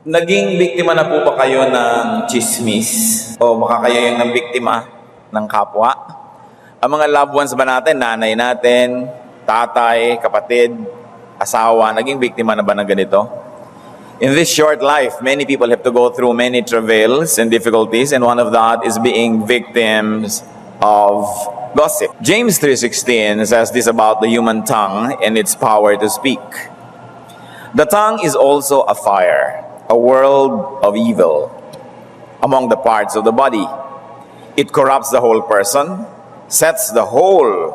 Naging biktima na po ba kayo ng chismis? O baka kayo yung ng biktima ng kapwa? Ang mga loved ones ba natin, nanay natin, tatay, kapatid, asawa, naging biktima na ba ng ganito? In this short life, many people have to go through many travails and difficulties, and one of that is being victims of gossip. James 3:16 says this about the human tongue and its power to speak. The tongue is also a fire, a world of evil among the parts of the body. It corrupts the whole person, sets the whole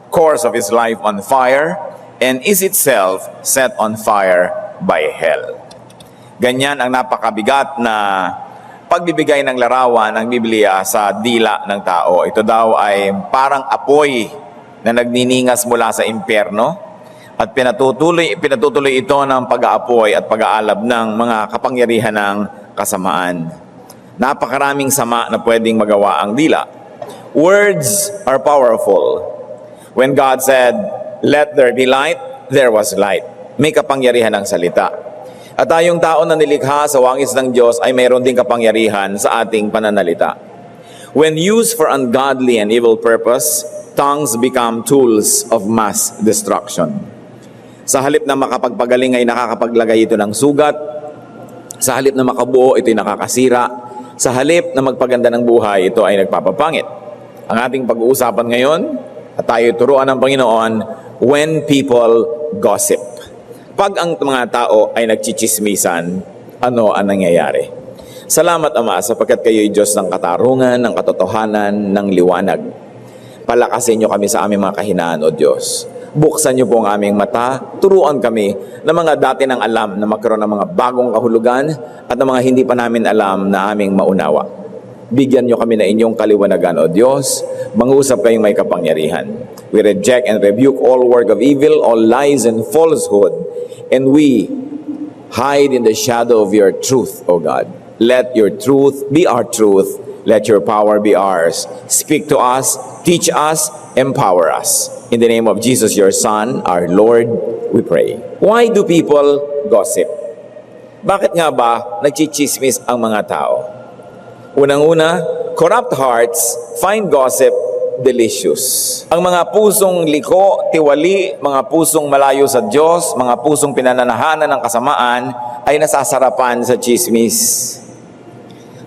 course of his life on fire, and is itself set on fire by hell. Ganyan ang napakabigat na pagbibigay ng larawan ng Biblia sa dila ng tao. Ito daw ay parang apoy na nagniningas mula sa impyerno at pinatutuloy ito ng pag-aapoy at pag-aalab ng mga kapangyarihan ng kasamaan. Napakaraming sama na pwedeng magawa ang dila. Words are powerful. When God said, "Let there be light," there was light. May kapangyarihan ng salita. At tayong tao na nilikha sa wangis ng Diyos ay mayroon ding kapangyarihan sa ating pananalita. When used for ungodly and evil purpose, tongues become tools of mass destruction. Sa halip na makapagpagaling ay nakakapaglagay ito ng sugat. Sa halip na makabuo, ito'y nakakasira. Sa halip na magpaganda ng buhay, ito ay nagpapapangit. Ang ating pag-uusapan ngayon, at tayo turuan ng Panginoon, when people gossip. Pag ang mga tao ay nagchichismisan, ano ang nangyayari? Salamat, Ama, sapagkat kayo'y Diyos ng katarungan, ng katotohanan, ng liwanag. Palakasin niyo kami sa aming mga kahinaan, O Diyos. Buksan niyo po ang aming mata, turuan kami ng mga dati ng alam na magkaroon ng mga bagong kahulugan at ng mga hindi pa namin alam na aming maunawa. Bigyan niyo kami na inyong kaliwanagan, O Diyos. Mangusap kayong may kapangyarihan. We reject and rebuke all work of evil, all lies and falsehood, and we hide in the shadow of your truth, O God. Let your truth be our truth. Let your power be ours. Speak to us, teach us, empower us. In the name of Jesus, your Son, our Lord, we pray. Why do people gossip? Bakit nga ba nagchichismis ang mga tao? Unang-una, corrupt hearts find gossip delicious. Ang mga pusong liko, tiwali, mga pusong malayo sa Diyos, mga pusong pinananahanan ng kasamaan, ay nasasarapan sa chismis.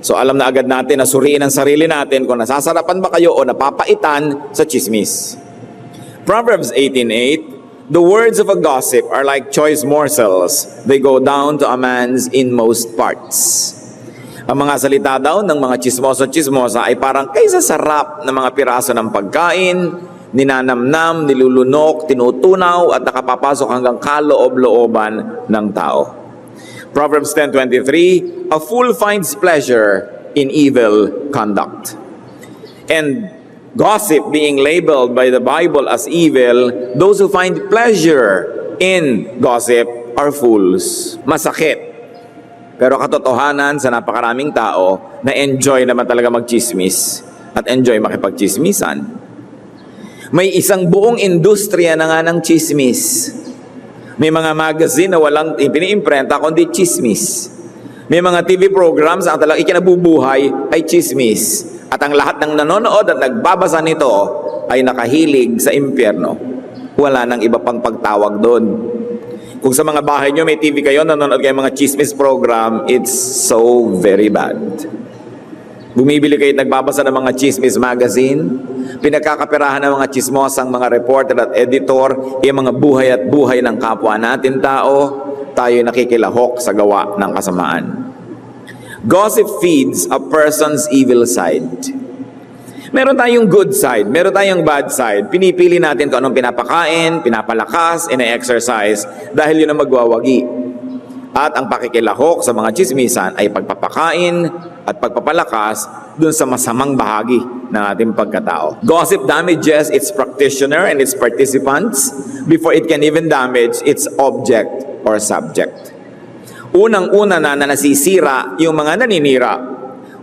So alam na agad natin na suriin ang sarili natin kung nasasarapan ba kayo o napapaitan sa chismis. Proverbs 18:8, the words of a gossip are like choice morsels. They go down to a man's inmost parts. Ang mga salita daw ng mga chismoso-chismosa ay parang kaysa sarap ng mga piraso ng pagkain, ninanamnam, nilulunok, tinutunaw at nakapapasok hanggang kaloob-looban ng tao. Proverbs 10:23, a fool finds pleasure in evil conduct. And gossip being labeled by the Bible as evil, those who find pleasure in gossip are fools. Masakit. Pero katotohanan sa napakaraming tao na enjoy naman talaga magchismis at enjoy makipagchismisan. May isang buong industriya na nga ng chismis. May mga magazine na walang piniimprenta kundi chismis. May mga TV programs ang talagang ikinabubuhay ay chismis. At ang lahat ng nanonood at nagbabasa nito ay nakahilig sa impyerno. Wala nang iba pang pagtawag doon. Kung sa mga bahay nyo may TV kayo, nanonood kayo mga chismis program, it's so very bad. Bumibili kayo at nagbabasa ng mga chismis magazine, pinagkakapirahan ng mga chismosang mga reporter at editor, yung mga buhay at buhay ng kapwa natin tao, tayo nakikilahok sa gawa ng kasamaan. Gossip feeds a person's evil side. Meron tayong good side, meron tayong bad side. Pinipili natin kung anong pinapakain, pinapalakas, ina-exercise dahil yun ang magwawagi. At ang pakikilahok sa mga chismisan ay pagpapakain at pagpapalakas dun sa masamang bahagi ng ating pagkatao. Gossip damages its practitioner and its participants before it can even damage its object or subject. Unang-una na nasisira yung mga naninira.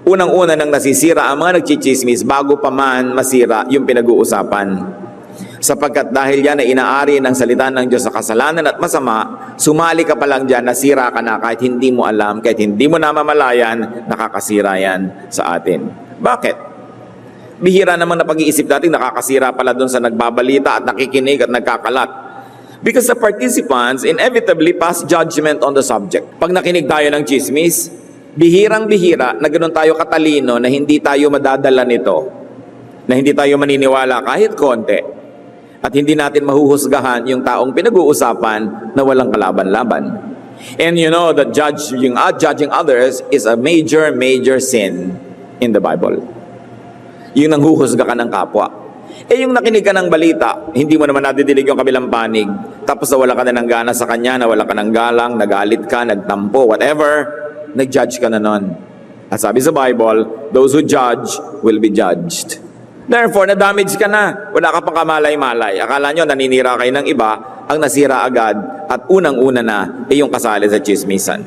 Unang-una nang nasisira ang mga nagchichismis bago pa man masira yung pinag-uusapan. Sapagkat dahil yan ay inaari ng salita ng Diyos sa kasalanan at masama, sumali ka pa lang dyan, nasira ka na kahit hindi mo alam, kahit hindi mo namamalayan, nakakasira yan sa atin. Bakit? Bihira naman na pag-iisip natin, nakakasira pala doon sa nagbabalita at nakikinig at nagkakalat. Because the participants inevitably pass judgment on the subject. Pag nakinig tayo ng chismis, bihirang-bihira na ganoon tayo katalino na hindi tayo madadala nito, na hindi tayo maniniwala kahit konti. At hindi natin mahuhusgahan yung taong pinag-uusapan na walang kalaban-laban. And you know that judging others is a major sin in the Bible. Yung nanghuhusga ka ng kapwa. Yung nakinig ka ng balita, hindi mo naman nadidinig yung kabilang panig, tapos nawala ka na ng gana sa kanya, nawala ka ng galang, nagalit ka, nagtampo, whatever, nag-judge ka na nun. At sabi sa Bible, those who judge will be judged. Therefore, na-damage ka na. Wala ka pang kamalay-malay. Akala nyo, naninira kayo ng iba, ang nasira agad at unang-una na ay yung kasali sa chismisan.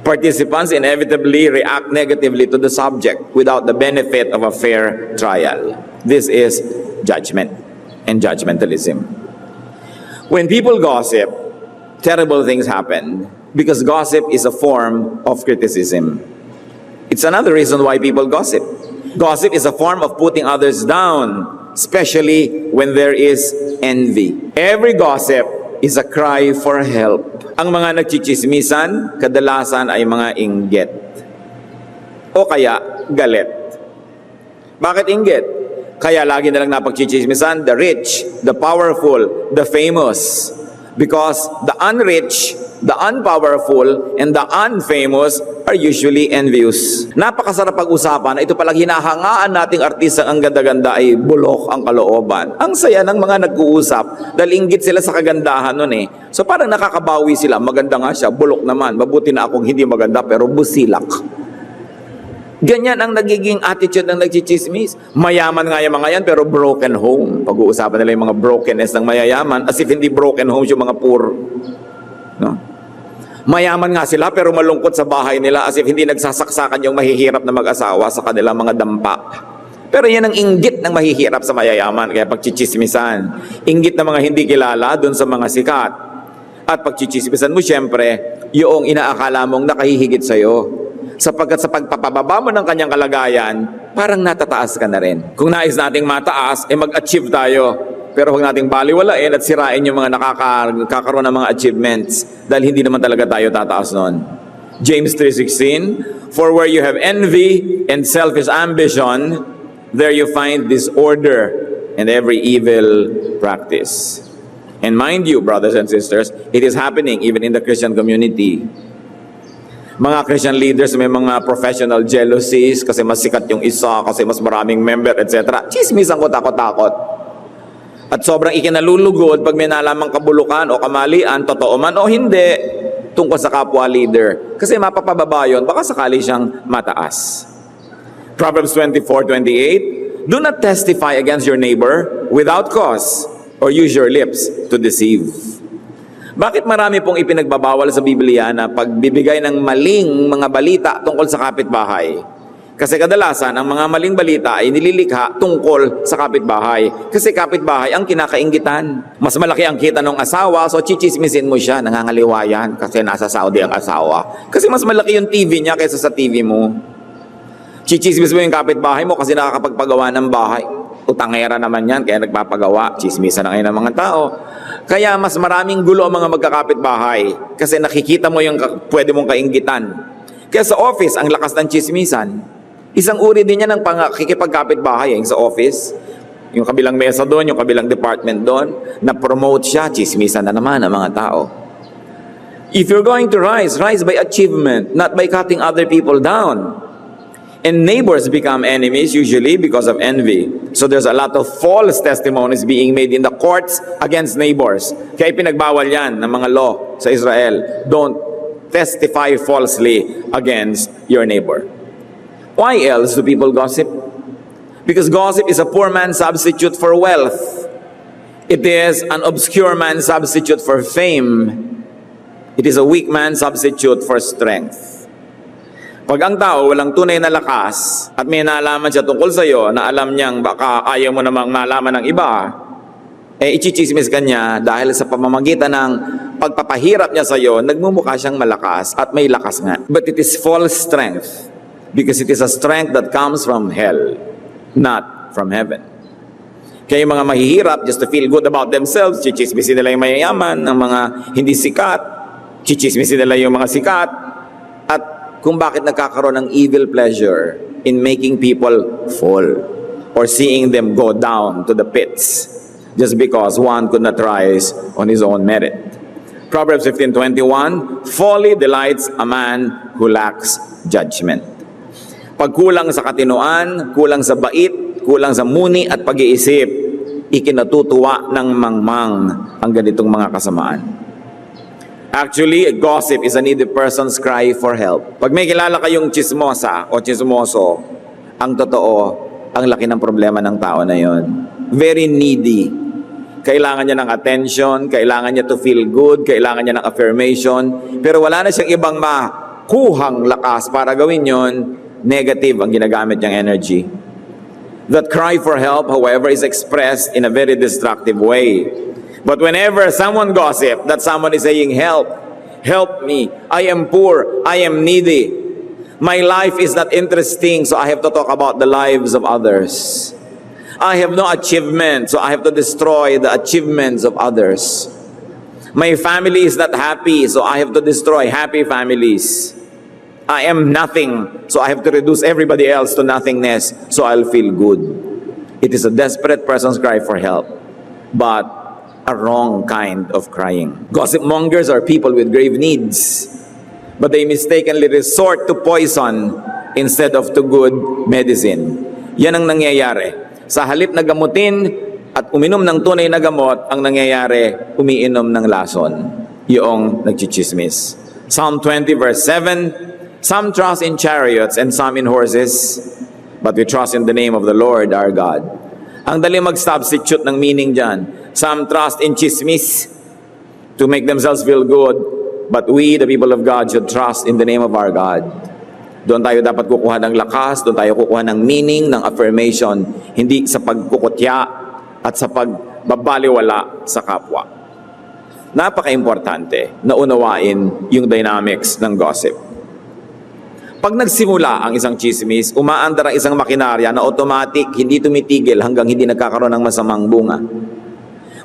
Participants inevitably react negatively to the subject without the benefit of a fair trial. This is judgment and judgmentalism. When people gossip, terrible things happen because gossip is a form of criticism. It's another reason why people gossip. Gossip is a form of putting others down, especially when there is envy. Every gossip is a cry for help. Ang mga nagchichismisan, kadalasan ay mga inggit. O kaya, galit. Bakit inggit? Kaya lagi na lang napagchichismisan, the rich, the powerful, the famous. Because the unrich, the unpowerful, and the unfamous are usually envious. Napakasarap pag-usapan. Ito palang hinahangaan nating artista ang ganda-ganda ay bulok ang kalooban. Ang saya ng mga nag-uusap dahil inggit sila sa kagandahan nun eh. So parang nakakabawi sila. Maganda nga siya, bulok naman. Mabuti na akong hindi maganda pero busilak. Ganyan ang nagiging attitude ng nagchichismis. Mayaman nga yung mga yan, pero broken home. Pag-uusapan nila yung mga brokenness ng mayayaman, as if hindi broken homes yung mga poor. No? Mayaman nga sila, pero malungkot sa bahay nila, as if hindi nagsasaksakan yung mahihirap na mag-asawa sa kanilang mga dampa. Pero yan ang inggit ng mahihirap sa mayayaman, kaya pagchichismisan. Inggit ng mga hindi kilala dun sa mga sikat. At pagchichismisan mo, syempre, yung inaakala mong nakahihigit sa'yo. Sapagkat sa pagpapababa mo ng kanyang kalagayan, parang natataas ka na rin. Kung nais nating mataas, mag-achieve tayo. Pero huwag nating baliwalain at sirain yung mga nakakaroon ng mga achievements dahil hindi naman talaga tayo tataas nun. James 3:16, for where you have envy and selfish ambition, there you find disorder and every evil practice. And mind you, brothers and sisters, it is happening even in the Christian community. Mga Christian leaders, may mga professional jealousies kasi mas sikat yung isa, kasi mas maraming member, etc. Chismisan ko, takot-takot. At sobrang ikinalulugod pag may nalamang kabulukan o kamalian, totoo man o hindi, tungkol sa kapwa leader. Kasi mapapababa yun, baka sakali siyang mataas. Proverbs 24:28, do not testify against your neighbor without cause or use your lips to deceive. Bakit marami pong ipinagbabawal sa Biblia na pagbibigay ng maling mga balita tungkol sa kapitbahay? Kasi kadalasan, ang mga maling balita ay nililikha tungkol sa kapitbahay. Kasi kapitbahay ang kinakainggitan. Mas malaki ang kita ng asawa, so chichismisin mo siya, nangangaliwa yan kasi nasa Saudi ang asawa. Kasi mas malaki yung TV niya kaysa sa TV mo. Chichismis mo yung kapitbahay mo kasi nakakapagpagawa ng bahay. Utangera naman yan, kaya nagpapagawa. Chismisan na ngayon ng mga tao. Kaya mas maraming gulo ang mga magkakapitbahay kasi nakikita mo yung pwede mong kainggitan. Kaya sa office, ang lakas ng chismisan. Isang uri din yan ng kikipagkapitbahay sa office. Yung kabilang mesa doon, yung kabilang department doon, na-promote siya, chismisan na naman ang mga tao. If you're going to rise, rise by achievement, not by cutting other people down. And neighbors become enemies usually because of envy. So there's a lot of false testimonies being made in the courts against neighbors. Kaya pinagbawal yan ng mga law sa Israel. Don't testify falsely against your neighbor. Why else do people gossip? Because gossip is a poor man's substitute for wealth. It is an obscure man's substitute for fame. It is a weak man's substitute for strength. Pag ang tao walang tunay na lakas at may nalaman siya tungkol sa iyo na alam niyang baka ayaw mo namang malaman ng iba, Ichichismis ka niya dahil sa pamamagitan ng pagpapahirap niya sa iyo, nagmumukha siyang malakas at may lakas nga. But it is false strength because it is a strength that comes from hell, not from heaven. Kaya yung mga mahihirap just to feel good about themselves, chichismisin nila yung mayayaman, ng mga hindi sikat, chichismisin nila yung mga sikat, at kung bakit nagkakaroon ng evil pleasure in making people fall or seeing them go down to the pits just because one could not rise on his own merit. Proverbs 15:21, folly delights a man who lacks judgment. Pag kulang sa katinoan, kulang sa bait, kulang sa muni at pag-iisip, ikinatutuwa ng mangmang ang ganitong mga kasamaan. Actually, a gossip is a needy person's cry for help. Pag may kilala kayong chismosa o chismoso, ang totoo, ang laki ng problema ng tao na yon. Very needy. Kailangan niya ng attention, kailangan niya to feel good, kailangan niya ng affirmation, pero wala na siyang ibang makuhang lakas para gawin yon, negative ang ginagamit niyang energy. That cry for help, however, is expressed in a very destructive way. But whenever someone gossip, that someone is saying, help, help me, I am poor, I am needy. My life is not interesting, so I have to talk about the lives of others. I have no achievement, so I have to destroy the achievements of others. My family is not happy, so I have to destroy happy families. I am nothing, so I have to reduce everybody else to nothingness, so I'll feel good. It is a desperate person's cry for help, but a wrong kind of crying. Gossip mongers are people with grave needs, but they mistakenly resort to poison instead of to good medicine. Yan ang nangyayari. Sa halip na gamutin at uminom ng tunay na gamot, ang nangyayari, umiinom ng lason, yung nagchichismis. Psalm 20 verse 7, some trust in chariots and some in horses, but we trust in the name of the Lord our God. Ang dali mag-substitute ng meaning dyan. Some trust in chismis to make themselves feel good, but we, the people of God, should trust in the name of our God. Doon tayo dapat kukuha ng lakas, doon tayo kukuha ng meaning, ng affirmation, hindi sa pagkukutya at sa pagbabaliwala sa kapwa. Napaka-importante na unawain yung dynamics ng gossip. Pag nagsimula ang isang chismis, umaandar ang isang makinarya na automatic, hindi tumitigil hanggang hindi nagkakaroon ng masamang bunga.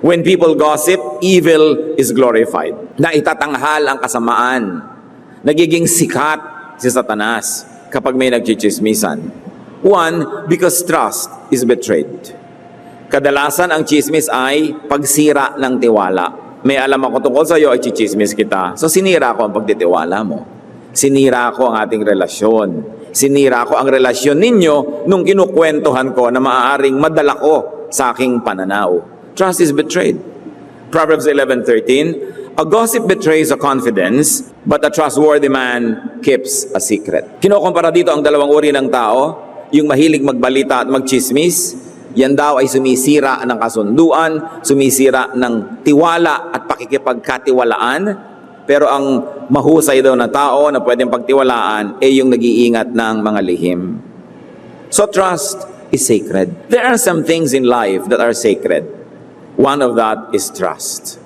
When people gossip, evil is glorified. Naitatanghal ang kasamaan. Nagiging sikat si Satanas kapag may nagchichismisan. One, because trust is betrayed. Kadalasan ang chismis ay pagsira ng tiwala. May alam ako tungkol sa iyo, ay chichismis kita. So sinira ko ang pagtitiwala mo. Sinira ko ang ating relasyon. Sinira ko ang relasyon ninyo nung kinukwentuhan ko na maaaring madala ko sa aking pananaw. Trust is betrayed. Proverbs 11:13, a gossip betrays a confidence, but a trustworthy man keeps a secret. Kinukumpara dito ang dalawang uri ng tao, yung mahilig magbalita at magchismis, yan daw ay sumisira ng kasunduan, sumisira ng tiwala at pakikipagkatiwalaan, pero ang mahusay daw na tao na pwedeng pagtiwalaan ay yung nag-iingat ng mga lihim. So trust is sacred. There are some things in life that are sacred. One of that is trust.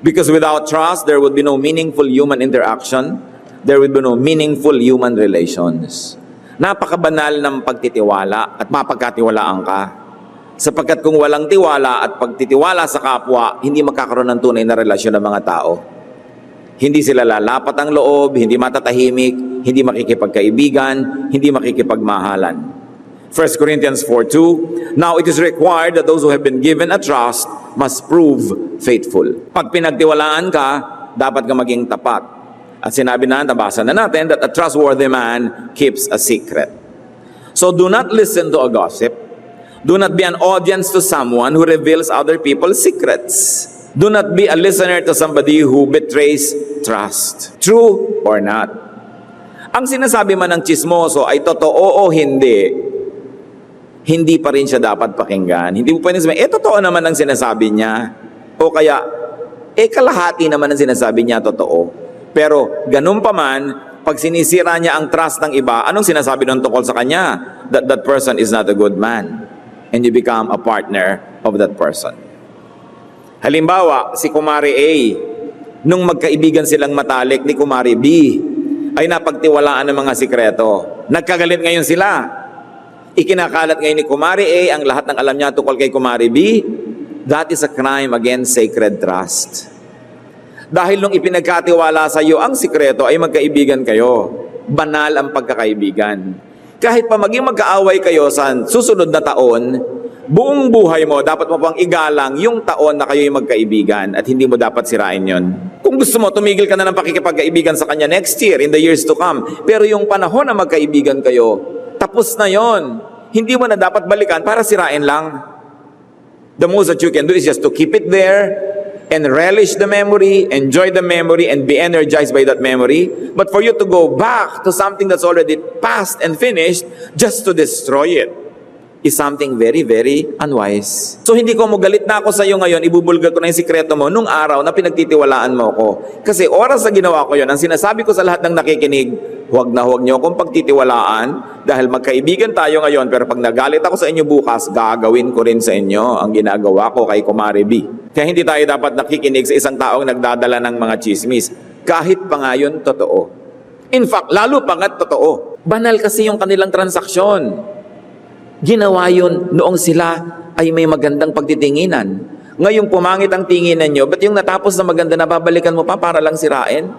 Because without trust, there would be no meaningful human interaction. There would be no meaningful human relations. Napakabanal ng pagtitiwala at mapagkatiwalaan ka. Sapagkat kung walang tiwala at pagtitiwala sa kapwa, hindi magkakaroon ng tunay na relasyon ng mga tao. Hindi sila lalapat ang loob, hindi matatahimik, hindi makikipagkaibigan, hindi makikipagmahalan. 1 Corinthians 4:2, now it is required that those who have been given a trust must prove faithful. Pag pinagtiwalaan ka, dapat ka maging tapat. At sinabi na, nabasa na natin, that a trustworthy man keeps a secret. So do not listen to a gossip. Do not be an audience to someone who reveals other people's secrets. Do not be a listener to somebody who betrays trust. True or not? Ang sinasabi man ng chismoso ay totoo o hindi pa rin siya dapat pakinggan. Hindi mo pwedeng sabihin, totoo naman ang sinasabi niya. O kaya, kalahati naman ang sinasabi niya totoo. Pero, ganun pa man, pag sinisira niya ang trust ng iba, anong sinasabi nun tungkol sa kanya? That person is not a good man. And you become a partner of that person. Halimbawa, si Kumari A, nung magkaibigan silang matalik ni Kumari B, ay napagtiwalaan ng mga sikreto. Nagkagalit ngayon sila. Ikinakalat ngayon ni Kumari A ang lahat ng alam niya tungkol kay Kumari B. That is a crime against sacred trust. Dahil nung ipinagkatiwala sa iyo ang sikreto ay magkaibigan kayo. Banal ang pagkakaibigan. Kahit pa maging magkaaway kayo sa susunod na taon, buong buhay mo, dapat mo pang igalang yung taon na kayo'y magkaibigan at hindi mo dapat sirain yon. Kung gusto mo, tumigil ka na ng pakikipagkaibigan sa kanya next year, in the years to come. Pero yung panahon na magkaibigan kayo, tapos na yon. Hindi mo na dapat balikan para sirain lang. The most that you can do is just to keep it there and relish the memory, enjoy the memory, and be energized by that memory. But for you to go back to something that's already past and finished just to destroy it is something very, very unwise. So hindi ko mo galit na ako sa iyo ngayon, ibubulgar ko na yung sikreto mo nung araw na pinagtitiwalaan mo ko. Kasi oras na ginawa ko yon, ang sinasabi ko sa lahat ng nakikinig, huwag na huwag niyo akong pagtitiwalaan dahil magkaibigan tayo ngayon, pero pag nagalit ako sa inyo bukas, gagawin ko rin sa inyo ang ginagawa ko kay Kumari B. Kaya hindi tayo dapat nakikinig sa isang taong nagdadala ng mga chismis. Kahit pa nga yun, totoo. In fact, lalo pa nga totoo. Banal kasi yung kanilang transaksyon. Ginawa yun noong sila ay may magandang pagtitinginan. Ngayong pumangit ang tinginan nyo, ba't yung natapos na maganda na babalikan mo pa para lang sirain?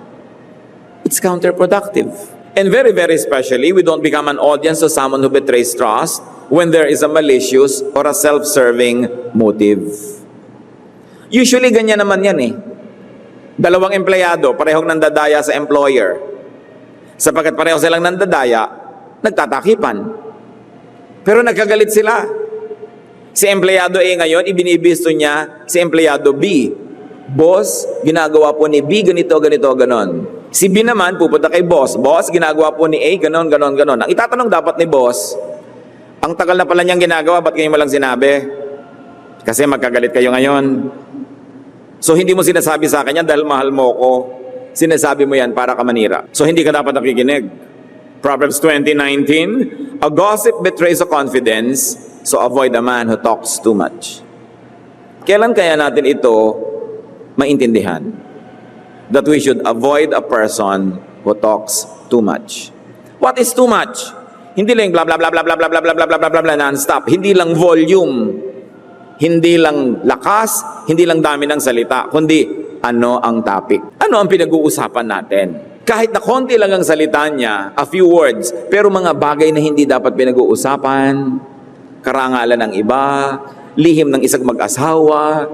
It's counterproductive. And very, very especially, we don't become an audience of someone who betrays trust when there is a malicious or a self-serving motive. Usually, ganyan naman yan eh. Dalawang empleyado, parehong nandadaya sa employer. Sapagkat pareho silang nandadaya, nagtatakipan. Pero nagkagalit sila. Si empleyado A ngayon, ibinibisto niya si empleyado B. Boss, ginagawa po ni B ganito, ganito, ganon. Si B naman, pupunta kay boss. Boss, ginagawa po ni A, ganon, ganon, ganon. Ang itatanong dapat ni boss, ang tagal na pala niyang ginagawa, ba't kayo mo lang sinabi? Kasi magkagalit kayo ngayon. So hindi mo sinasabi sa akin yan dahil mahal mo ko. Sinasabi mo yan para ka manira. So hindi ka dapat nakikinig. Proverbs 20:19, a gossip betrays a confidence, so avoid a man who talks too much. Kailan kaya natin ito maintindihan? That we should avoid a person who talks too much. What is too much? Hindi lang blah blah blah blah blah blah blah blah blah blah blah blah non-stop. Hindi lang volume, hindi lang lakas, hindi lang dami ng salita, kundi ano ang topic. Ano ang pinag-uusapan natin? Kahit na konti lang ang salita niya, a few words, pero mga bagay na hindi dapat pinag-uusapan, karangalan ng iba, lihim ng isang mag-asawa,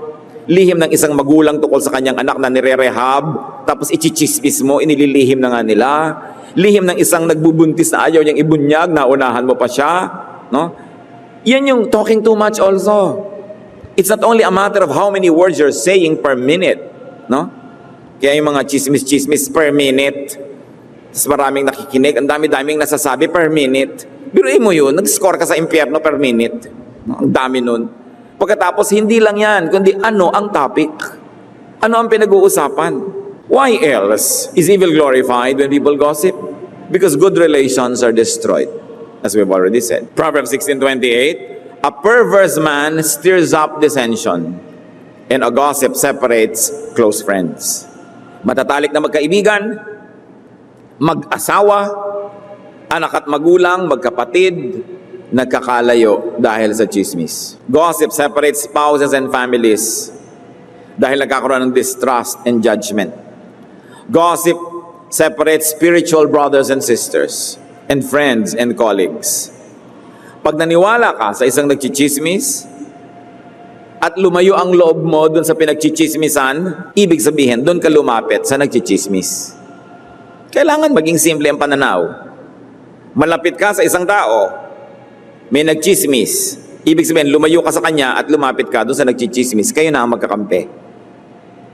lihim ng isang magulang tungkol sa kanyang anak na nire-rehab, tapos ichichismis mo, inililihim na nga nila, lihim ng isang nagbubuntis na ayaw niyang ibunyag, naunahan mo pa siya, no? Yan yung talking too much also. It's not only a matter of how many words you're saying per minute, no? Kaya yung mga chismis-chismis per minute, tapos maraming nakikinig, ang dami-daming nasasabi per minute. Biruin mo yun, nag-score ka sa impyerno per minute. Ang dami nun. Pagkatapos, hindi lang yan, kundi ano ang topic? Ano ang pinag-uusapan? Why else is evil glorified when people gossip? Because good relations are destroyed, as we've already said. Proverbs 16:28, a perverse man stirs up dissension, and a gossip separates close friends. Matatalik na magkaibigan, mag-asawa, anak at magulang, magkapatid, nagkakalayo dahil sa chismis. Gossip separates spouses and families dahil nagkakaroon ng distrust and judgment. Gossip separates spiritual brothers and sisters and friends and colleagues. Pag naniwala ka sa isang nagchichismis, at lumayo ang loob mo dun sa pinagchichismisan, ibig sabihin, dun ka lumapit sa nagchichismis. Kailangan maging simple ang pananaw. Malapit ka sa isang tao, may nagchismis, ibig sabihin, lumayo ka sa kanya at lumapit ka dun sa nagchichismis, kayo na ang magkakampi.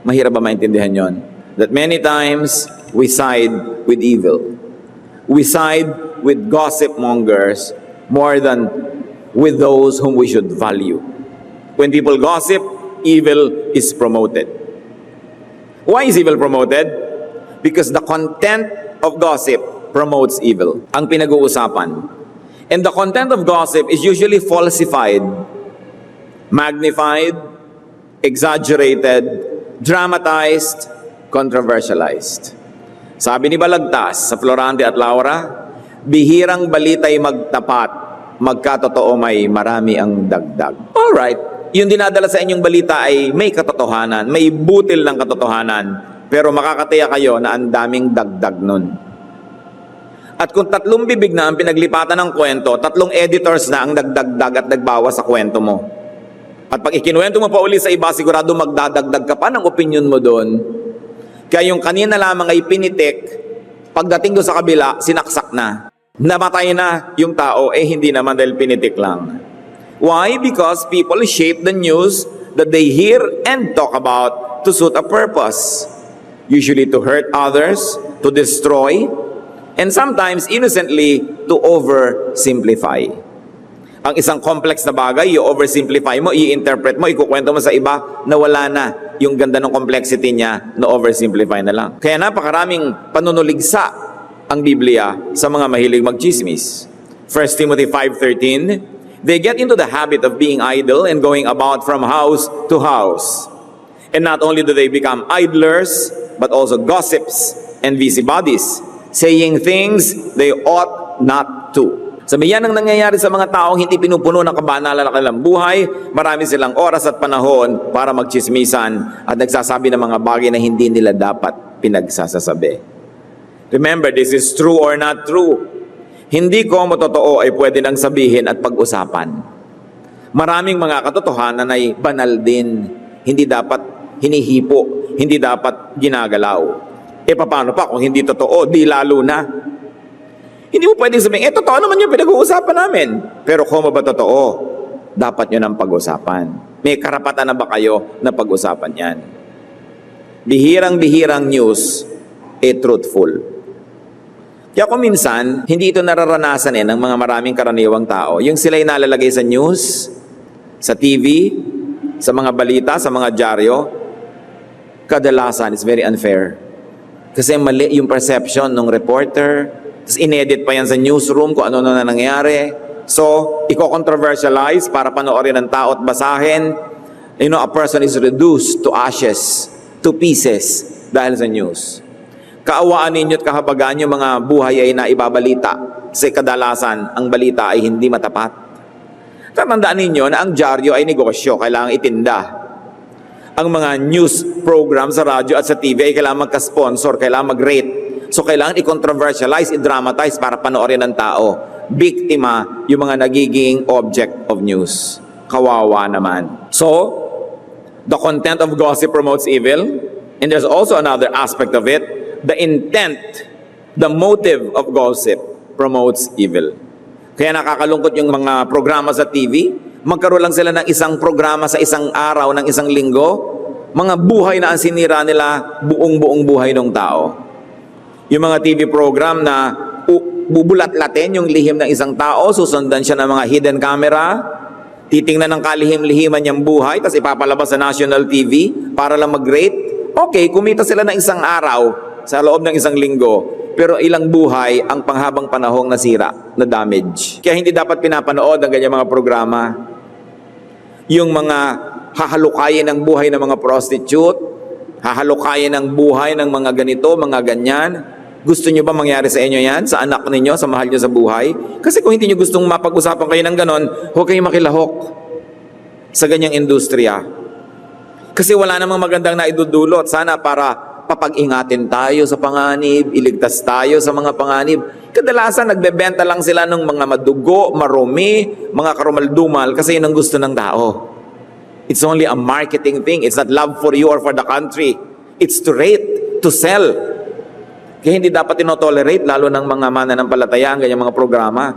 Mahirap ba maintindihan yon? That many times, we side with evil. We side with gossip mongers more than with those whom we should value. When people gossip, evil is promoted. Why is evil promoted? Because the content of gossip promotes evil. Ang pinag-uusapan. And the content of gossip is usually falsified, magnified, exaggerated, dramatized, controversialized. Sabi ni Balagtas sa Florante at Laura, bihirang balita'y magtapat, magkatotoo may marami ang dagdag. Alright, yung dinadala sa inyong balita ay may katotohanan, may butil ng katotohanan, pero makakatiya kayo na ang daming dagdag nun. At kung 3 bibig na ang pinaglipatan ng kwento, 3 editors na ang nagdagdag at nagbawas sa kwento mo. At pag ikinuwento mo pa uli sa iba, sigurado magdadagdag ka pa ng opinion mo doon. Kaya yung kanina lamang ay pinitik, pagdating doon sa kabila, sinaksak na. Namatay na yung tao, hindi naman dahil pinitik lang. Why? Because people shape the news that they hear and talk about to suit a purpose. Usually to hurt others, to destroy, and sometimes innocently to oversimplify. Ang isang complex na bagay, i-oversimplify mo, i-interpret mo, ikukwento mo sa iba na wala na yung ganda ng complexity niya na oversimplify na lang. Kaya napakaraming panunuligsa ang Biblia sa mga mahilig magchismis. 1 Timothy 5:13, they get into the habit of being idle and going about from house to house. And not only do they become idlers, but also gossips and busybodies, saying things they ought not to. Sabi yan ang nangyayari sa mga taong hindi pinupuno ng kabanalan ng kanilang buhay. Marami silang oras at panahon para magchismisan at nagsasabi ng mga bagay na hindi nila dapat pinagsasasabi. Remember, this is true or not true. Hindi ko totoo ay pwede nang sabihin at pag-usapan. Maraming mga katotohanan ay banal din. Hindi dapat hinihipo, hindi dapat ginagalaw. Paano pa kung hindi totoo, di lalo na. Hindi mo pwedeng sabihin, totoo naman yung pinag-uusapan namin. Pero kung ba totoo, dapat nyo nang pag-usapan. May karapatan na ba kayo na pag-usapan yan? Bihirang-bihirang news, truthful. Kaya kung minsan, hindi ito nararanasan ng mga maraming karaniwang tao. Yung sila'y nalalagay sa news, sa TV, sa mga balita, sa mga dyaryo, kadalasan, it's very unfair. Kasi mali yung perception ng reporter, tapos inedit pa yan sa newsroom kung ano na nangyari. So, i-controversialize para panoorin ng tao at basahin. A person is reduced to ashes, to pieces, dahil sa news. Kaawaan ninyo at kahabagan yung mga buhay ay naibabalita. Kasi kadalasan, ang balita ay hindi matapat. Tatandaan ninyo na ang dyaryo ay negosyo, kailangang itinda. Ang mga news program sa radyo at sa TV ay kailangan magka-sponsor, kailangan mag-rate. So kailangan i-controversialize, i-dramatize para panoorin ng tao. Biktima yung mga nagiging object of news. Kawawa naman. So, the content of gossip promotes evil. And there's also another aspect of it. The intent, the motive of gossip promotes evil. Kaya nakakalungkot yung mga programa sa TV. Magkaroon lang sila ng isang programa sa isang araw, ng isang linggo, mga buhay na ang sinira nila, buong buhay ng tao. Yung mga TV program na bubulat-latin yung lihim ng isang tao, susundan siya ng mga hidden camera, titingnan ng kalihim-lihiman niyang buhay, tapos ipapalabas sa national TV para lang mag-rate. Okay, kumita sila ng isang araw sa loob ng isang linggo, pero ilang buhay ang panghabang panahong nasira, na damage. Kaya hindi dapat pinapanood ang ganyan mga programa. Yung mga hahalukayin ng buhay ng mga prostitute, hahalukayin ng buhay ng mga ganito, mga ganyan. Gusto nyo ba mangyari sa inyo yan? Sa anak ninyo, sa mahal nyo sa buhay? Kasi kung hindi nyo gustong mapag-usapan kayo ng ganon, huwag kayong makilahok sa ganyang industriya. Kasi wala namang magandang naidudulot. Sana para papag-ingatin tayo sa panganib, iligtas tayo sa mga panganib. Kadalasan nagbebenta lang sila ng mga madugo, marumi, mga karumaldumal kasi yun ang gusto ng tao. It's only a marketing thing. It's not love for you or for the country. It's to rate, to sell. Kaya hindi dapat tinotolerate, lalo ng mga mananampalataya ang ganyang mga programa.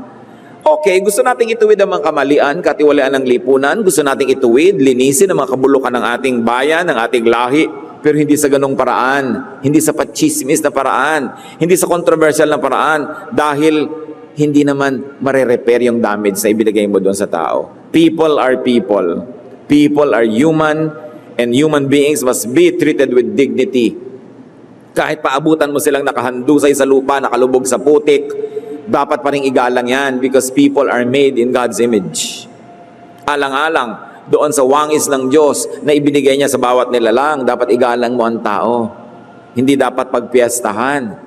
Okay, gusto nating ituwid ang mga kamalian, katiwalaan ng lipunan. Gusto nating ituwid, linisin ang mga kabulukan ng ating bayan, ng ating lahi. Pero hindi sa ganong paraan. Hindi sa pachismis na paraan. Hindi sa controversial na paraan. Dahil hindi naman mare-repair yung damage na ibinigay mo doon sa tao. People are people. People are human. And human beings must be treated with dignity. Kahit paabutan mo silang nakahandusay sa lupa, nakalubog sa putik, dapat pa rin igalang yan because people are made in God's image. Alang-alang, doon sa wangis ng Diyos na ibinigay niya sa bawat nilalang. Dapat igalang mo ang tao. Hindi dapat pagpiestahan.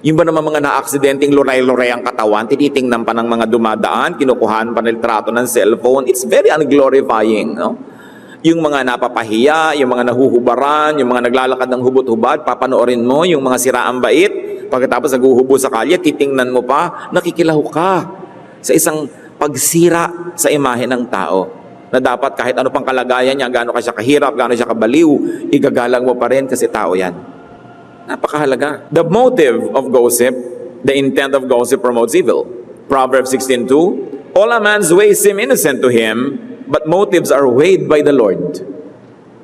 Yung ba naman mga na-aksidenteng luray-luray ang katawan, tinitingnan pa ng mga dumadaan, kinukuhaan pa ng litrato ng cellphone. It's very unglorifying, no? Yung mga napapahiya, yung mga nahuhubaran, yung mga naglalakad ng hubot-hubad, papanoorin mo yung mga siraang bait. Pagkatapos naguhubo sa kalye, titingnan mo pa, nakikilaho ka sa isang pagsira sa imahe ng tao. Na dapat kahit ano pang kalagayan niya, gaano ka siya kahirap, gaano siya kabaliw, igagalang mo pa rin kasi tao yan. Napakahalaga. The motive of gossip, the intent of gossip promotes evil. Proverbs 16:2, all a man's ways seem innocent to him, but motives are weighed by the Lord.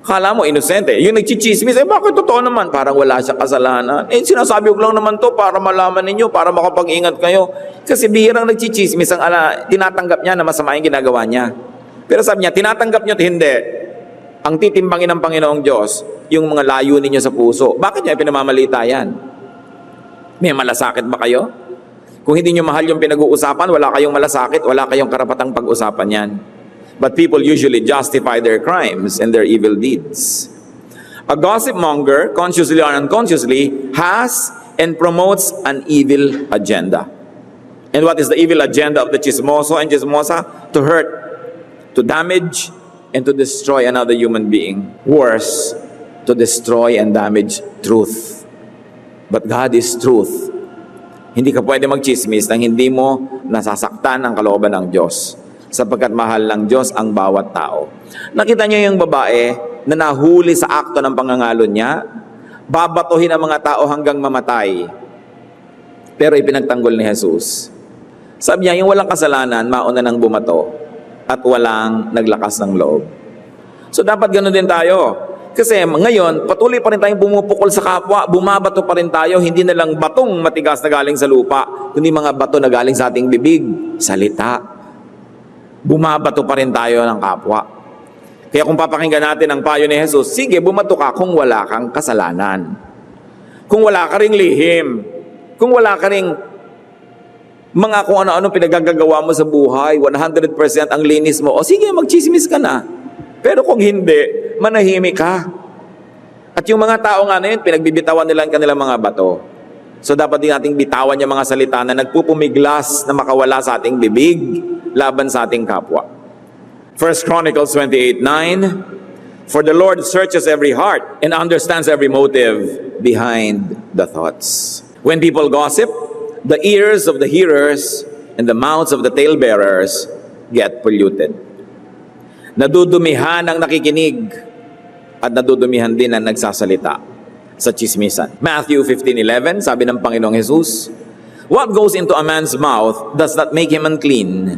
Kala mo inosente. Yung nagchichismis, bakit totoo naman? Parang wala siya kasalanan. Sinasabi ko lang naman to para malaman ninyo, para makapag-ingat kayo. Kasi bihirang nagchichismis, tinatanggap niya na masama yung ginagawa niya. Pero sabi niya, tinatanggap niyo at hindi. Ang titimbangin ng Panginoong Diyos, yung mga layunin niyo sa puso. Bakit niya pinamamalita yan? May malasakit ba kayo? Kung hindi niyo mahal yung pinag-uusapan, wala kayong malasakit, wala kayong karapatang pag-usapan yan. But people usually justify their crimes and their evil deeds. A gossip monger, consciously or unconsciously, has and promotes an evil agenda. And what is the evil agenda of the chismoso and chismosa? To hurt, to damage, and to destroy another human being. Worse, to destroy and damage truth. But God is truth. Hindi ka pwede magchismis nang hindi mo nasasaktan ang kalooban ng Diyos. Sapagkat mahal ng Diyos ang bawat tao. Nakita niyo yung babae na nahuli sa akto ng pangangalo niya, babatuhin ang mga tao hanggang mamatay. Pero ipinagtanggol ni Jesus. Sabi niya, yung walang kasalanan, mauna nang bumato at walang naglakas ng loob. So dapat ganoon din tayo. Kasi ngayon, patuloy pa rin tayong bumupukol sa kapwa, bumabato pa rin tayo, hindi na lang batong matigas na galing sa lupa, kundi mga bato na galing sa ating bibig, salita. Bumabato pa rin tayo ng kapwa. Kaya kung papakinggan natin ang payo ni Jesus, sige, bumato ka kung wala kang kasalanan. Kung wala ka ring lihim, kung wala ka ring mga kung ano-ano pinagagagawa mo sa buhay, 100% ang linis mo, o sige, magchismis ka na. Pero kung hindi, manahimik ka. At yung mga tao nga na yun, pinagbibitawan nila ang kanilang mga bato. So dapat din nating bitawan yung mga salita na nagpupumiglas na makawala sa ating bibig laban sa ating kapwa. 1 Chronicles 28:9, for the Lord searches every heart and understands every motive behind the thoughts. When people gossip, the ears of the hearers and the mouths of the talebearers get polluted. Nadudumihan ang nakikinig at nadudumihan din ang nagsasalita sa chismisan. Matthew 15:11, sabi ng Panginoong Jesus, what goes into a man's mouth does not make him unclean,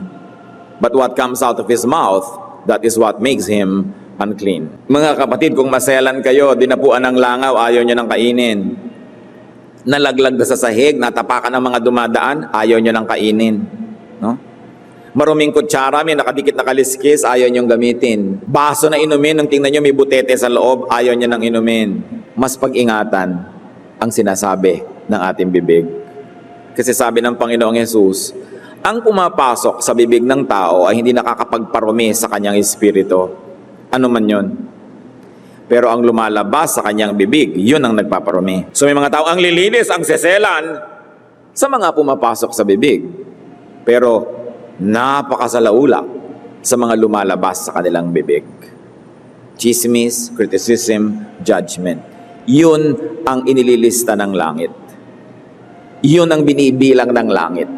but what comes out of his mouth, that is what makes him unclean. Mga kapatid, kung maselan kayo, dinapuan ng langaw, ayaw nyo nang kainin. Nalaglag na sa sahig, natapakan ng mga dumadaan, ayaw nyo nang kainin. No? Maruming kutsara, may nakadikit na kaliskis, ayaw nyo gamitin. Baso na inumin, nung tingnan nyo may butete sa loob, ayaw nyo nang inumin. Mas pag-ingatan ang sinasabi ng ating bibig. Kasi sabi ng Panginoong Jesus, ang pumapasok sa bibig ng tao ay hindi nakakapagparumi sa kanyang espiritu. Ano man yun. Pero ang lumalabas sa kanyang bibig, yun ang nagpaparumi. So may mga tao ang lilinis, ang seselan sa mga pumapasok sa bibig. Pero napakasalaula sa mga lumalabas sa kanilang bibig. Chismis, criticism, judgment. Yun ang inililista ng langit. Yun ang binibilang ng langit.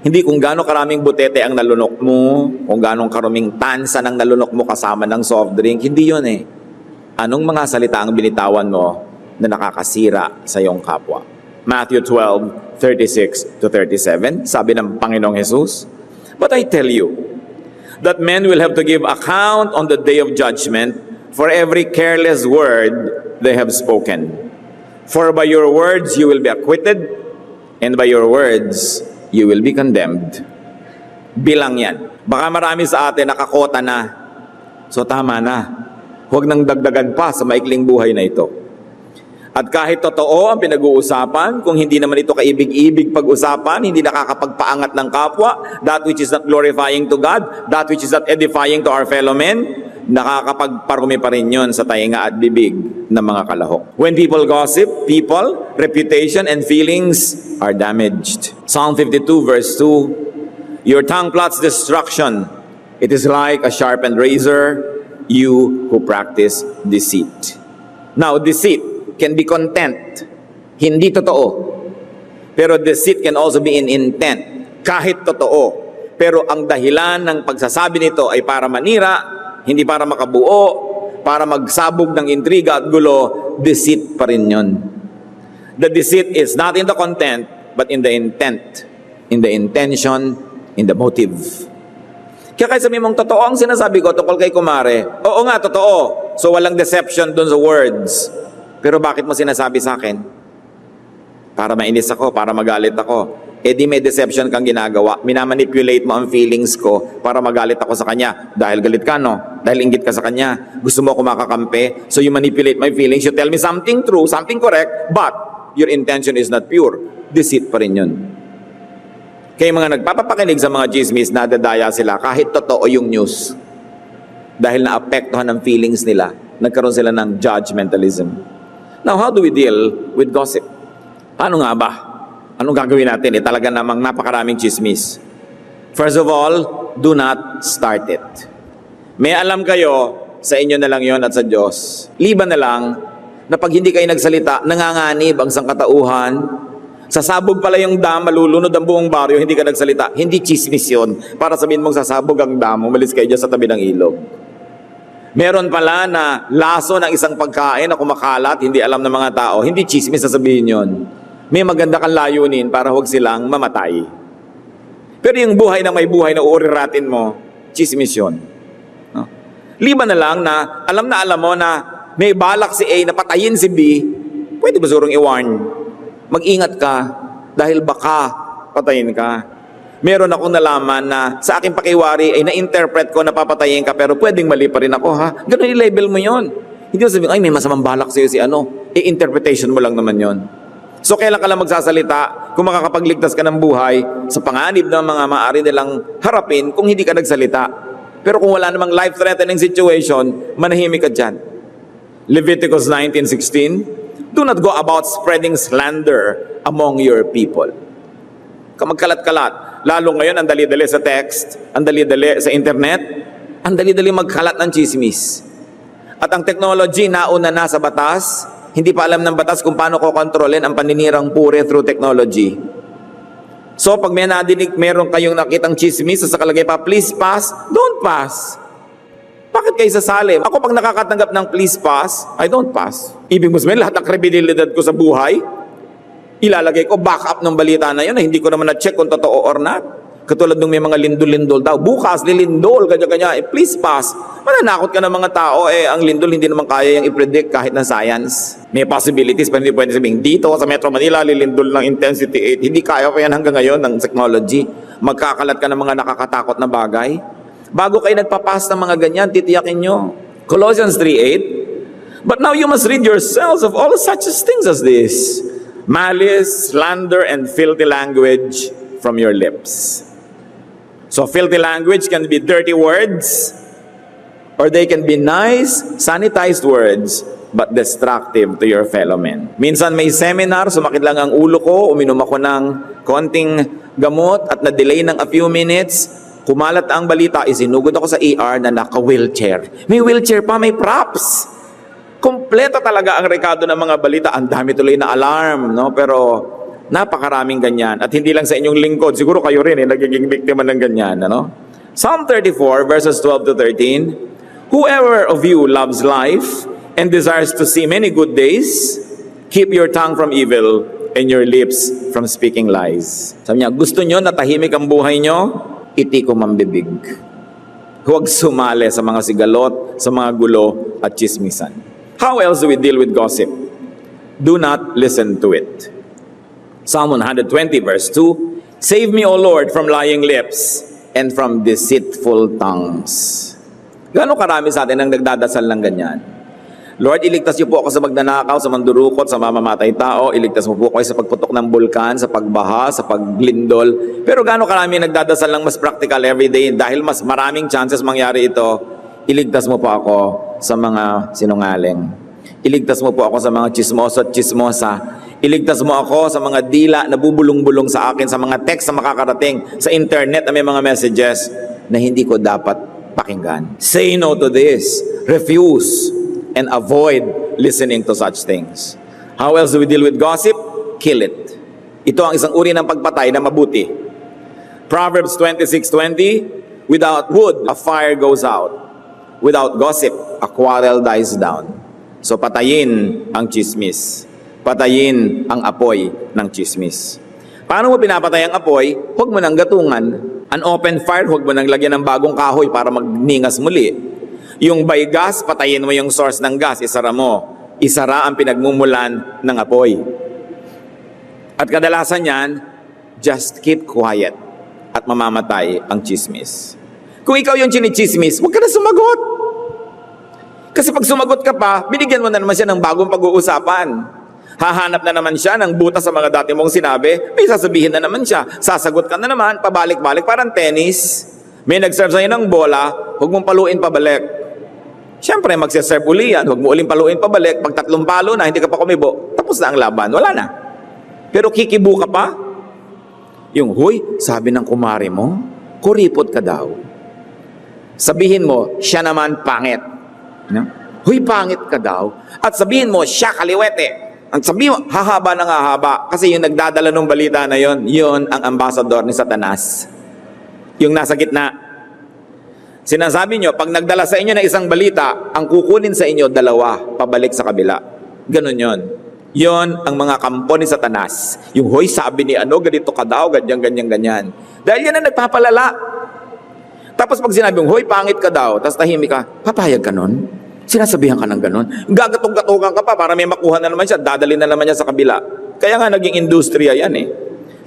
Hindi kung gaano karaming butete ang nalunok mo, kung gaano karuming tansa ng nalunok mo kasama ng soft drink, hindi yun eh. Anong mga salita ang binitawan mo na nakakasira sa iyong kapwa? Matthew 12:36-37, sabi ng Panginoong Jesus, but I tell you, that men will have to give account on the day of judgment for every careless word they have spoken. For by your words you will be acquitted, and by your words you will be condemned. Bilang yan. Baka marami sa atin nakakota na. So tama na. Huwag nang dagdagan pa sa maikling buhay na ito. At kahit totoo ang pinag-uusapan, kung hindi naman ito kaibig-ibig pag-usapan, hindi nakakapagpaangat ng kapwa, that which is not glorifying to God, that which is not edifying to our fellow men, nakakapagparumi pa rin yun sa tainga at bibig ng mga kalahok. When people gossip, people, reputation, and feelings are damaged. Psalm 52 verse 2, your tongue plots destruction. It is like a sharpened razor, you who practice deceit. Now, deceit can be content, hindi totoo. Pero deceit can also be in intent, kahit totoo. Pero ang dahilan ng pagsasabi nito ay para manira, hindi para makabuo, para magsabog ng intriga at gulo, deceit pa rin yun. The deceit is not in the content, but in the intent, in the intention, in the motive. Kaya kahit sabihin mong totoo ang sinasabi ko tungkol kay kumare, oo nga, totoo. So walang deception dun sa words. Pero bakit mo sinasabi sa akin? Para mainis ako, para magalit ako. Eh di may deception kang ginagawa. Minamanipulate mo ang feelings ko para magalit ako sa kanya. Dahil galit ka, no? Dahil inggit ka sa kanya. Gusto mo ako makakampi. So you manipulate my feelings. You tell me something true, something correct, but your intention is not pure. Deceit pa rin yun. Kaya mga nagpapapakinig sa mga chismis, nadadaya sila kahit totoo yung news. Dahil naapektuhan ng feelings nila. Nagkaroon sila ng judgmentalism. Now, how do we deal with gossip? Paano nga ba? Anong gagawin natin? Talaga namang napakaraming chismis. First of all, do not start it. May alam kayo, sa inyo na lang yon at sa Diyos. Liban na lang, na pag hindi kayo nagsalita, nanganganib ang sangkatauhan. Sasabog pala yung dam, malulunod ang buong baryo, hindi ka nagsalita. Hindi chismis yun. Para sabihin mong sasabog ang dam, umalis kayo dyan sa tabi ng ilog. Meron pala na laso ng isang pagkain na kumakalat, hindi alam ng mga tao. Hindi chismis sasabihin yun. May maganda kang layunin para huwag silang mamatay. Pero yung buhay na may buhay na uuriratin mo, chismis yun. No? Liban na lang na alam mo na may balak si A na patayin si B, pwede ba surong i-warn? Mag-ingat ka dahil baka patayin ka. Meron akong nalaman na sa aking pakiwari ay na-interpret ko na papatayin ka pero pwedeng mali pa rin ako, ha? Ganun i-label mo yon. Hindi mo sabihin, ay may masamang balak sa'yo si ano. I-interpretation mo lang naman yon. So kailan ka lang magsasalita kung makakapagligtas ka ng buhay sa panganib ng mga maaari nilang harapin kung hindi ka nagsalita. Pero kung wala namang life-threatening situation, manahimik ka dyan. Leviticus 19:16, do not go about spreading slander among your people. Kamagkalat-kalat. Lalo ngayon, ang dali-dali sa text, ang dali-dali sa internet, ang dali-dali magkalat ng chismis. At ang technology nauna na sa batas, hindi pa alam ng batas kung paano ko kontrolin ang paninirang pure through technology. So pag may nadinig, meron kayong nakitang chismis sa kalagay pa, please pass, don't pass. Bakit kayo sasali? Ako pag nakakatanggap ng please pass, I don't pass. Ibig mo sabihin, lahat ng kredibilidad ko sa buhay, ilalagay ko backup ng balita na yun na hindi ko naman na-check kung totoo or not. Katulad nung may mga lindol-lindol daw, bukas lilindol, kanya-kanya, please pass. Mananakot ka ng mga tao, ang lindol hindi naman kaya yung i-predict kahit na science. May possibilities, pero hindi pwede sabihin, dito sa Metro Manila, lilindol ng intensity 8. Hindi kaya pa yan hanggang ngayon ng technology. Magkakalat ka ng mga nakakatakot na bagay. Bago kayo nagpapas ng mga ganyan, titiyakin nyo. Colossians 3:8, but now you must rid yourselves of all such things as this, malice, slander, and filthy language from your lips. So filthy language can be dirty words, or they can be nice, sanitized words, but destructive to your fellow men. Minsan may seminar, sumakit lang ang ulo ko, uminom ako ng konting gamot at na-delay ng a few minutes, kumalat ang balita, isinugod ako sa ER na naka-wheelchair. May wheelchair pa, may props. Kompleto talaga ang rekado ng mga balita. Ang dami tuloy na alarm, no? Pero napakaraming ganyan. At hindi lang sa inyong lingkod, siguro kayo rin nagiging biktima ng ganyan. Ano? Psalm 34 verses 12 to 13, whoever of you loves life and desires to see many good days, keep your tongue from evil and your lips from speaking lies. Sabi niya, gusto nyo na tahimik ang buhay nyo? Itikom ang bibig. Huwag sumali sa mga sigalot, sa mga gulo at chismisan. How else do we deal with gossip? Do not listen to it. Psalm 120 verse 2, save me, O Lord, from lying lips and from deceitful tongues. Gaano karami sa atin ang nagdadasal ng ganyan? Lord, iligtas niyo po ako sa magnanakaw, sa mandurukot, sa mamamatay tao. Iligtas mo po ako sa pagputok ng bulkan, sa pagbaha, sa paglindol. Pero gaano karami nagdadasal ng mas practical everyday dahil mas maraming chances mangyari ito? Iligtas mo po ako sa mga sinungaling. Iligtas mo po ako sa mga chismoso at chismosa. Iligtas mo ako sa mga dila na bubulong-bulong sa akin, sa mga text na makakarating, sa internet na may mga messages na hindi ko dapat pakinggan. Say no to this. Refuse and avoid listening to such things. How else do we deal with gossip? Kill it. Ito ang isang uri ng pagpatay na mabuti. Proverbs 26:20, without wood, a fire goes out. Without gossip, a quarrel dies down. So patayin ang chismis. Patayin ang apoy ng chismis. Paano mo pinapatay ang apoy? Huwag mo nang gatungan. An open fire, huwag mo nang lagyan ng bagong kahoy para magningas muli. Yung by gas, patayin mo yung source ng gas, isara mo. Isara ang pinagmumulan ng apoy. At kadalasan yan, just keep quiet at mamamatay ang chismis. Kung ikaw yung chinichismis, huwag ka na sumagot. Kasi pag sumagot ka pa, binigyan mo na naman siya ng bagong pag-uusapan. Hahanap na naman siya ng butas sa mga dati mong sinabi, may sasabihin na naman siya. Sasagot ka na naman, pabalik-balik, parang tennis. May nag-serve sa'yo ng bola, huwag mong paluin pabalik. Siyempre, magsiserve uli yan, huwag mo uling paluin pabalik. Pag 3 palo na, hindi ka pa kumibo, tapos na ang laban, wala na. Pero kikibu ka pa? Yung, huy, sabi ng kumari mo, kuripot ka daw. Sabihin mo, siya naman pangit. No? Huy, pangit ka daw. At sabihin mo, siya kaliwete. Ang sabihin mo, hahaba ng hahaba. Kasi yung nagdadala ng balita na yon, yun ang ambassador ni Satanas. Yung nasa gitna. Sinasabi nyo, pag nagdala sa inyo ng isang balita, ang kukunin sa inyo, 2, pabalik sa kabila. Ganon yon. Yon ang mga kampo ni Satanas. Yung, hoy, sabi ni ano, ganito ka daw, ganyan. Dahil yan ang nagpapalala. Tapos pag sinabi yung, hoy, pangit ka daw, tapos tahimik ka, papayag ka nun? Sinasabihan ka ng ganon? Gagatog-gatogan ka pa para may makuha na naman siya, dadalhin na naman niya sa kabila. Kaya nga naging industriya yan eh.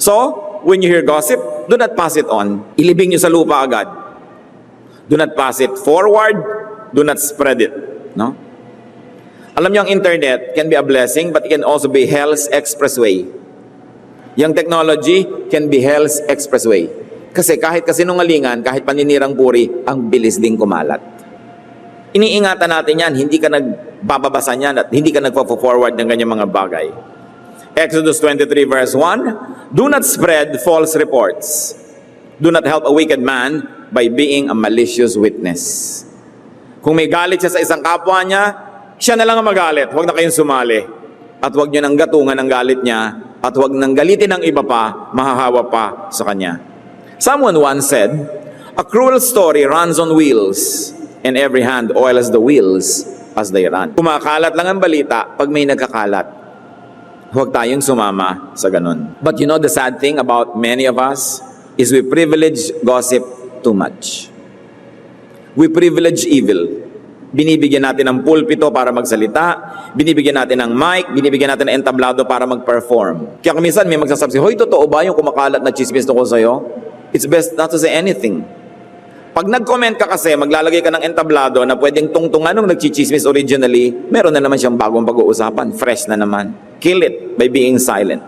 So, when you hear gossip, do not pass it on. Ilibing nyo sa lupa agad. Do not pass it forward, do not spread it. No? Alam niyo, ang internet can be a blessing, but it can also be hell's expressway. Yung technology can be hell's expressway. Kasi kahit kasinungalingan, kahit paninirang puri, ang bilis ding kumalat. Iniingatan natin yan, hindi ka nagbababasa niyan at hindi ka nagpo-forward ng ganyang mga bagay. Exodus 23 verse 1, do not spread false reports. Do not help a wicked man by being a malicious witness. Kung may galit siya sa isang kapwa niya, siya na lang ang magalit, huwag na kayong sumali. At huwag niyo nang gatungan ang galit niya, at huwag nang galitin ng iba pa, mahahawa pa sa kanya. Someone once said, a cruel story runs on wheels, and every hand oils the wheels as they run. Kumakalat lang ang balita pag may nagkakalat. Huwag tayong sumama sa ganun. But you know the sad thing about many of us is we privilege gossip too much. We privilege evil. Binibigyan natin ng pulpito para magsalita, binibigyan natin ng mic, binibigyan natin ng entablado para mag-perform. Kaya minsan may magsasabi, hoy, totoo ba yung kumakalat na chismis tungkol sa'yo? It's best not to say anything. Pag nag-comment ka kasi, maglalagay ka ng entablado na pwedeng tungtungan nung nagchichismis originally, meron na naman siyang bagong pag-uusapan, fresh na naman. Kill it by being silent.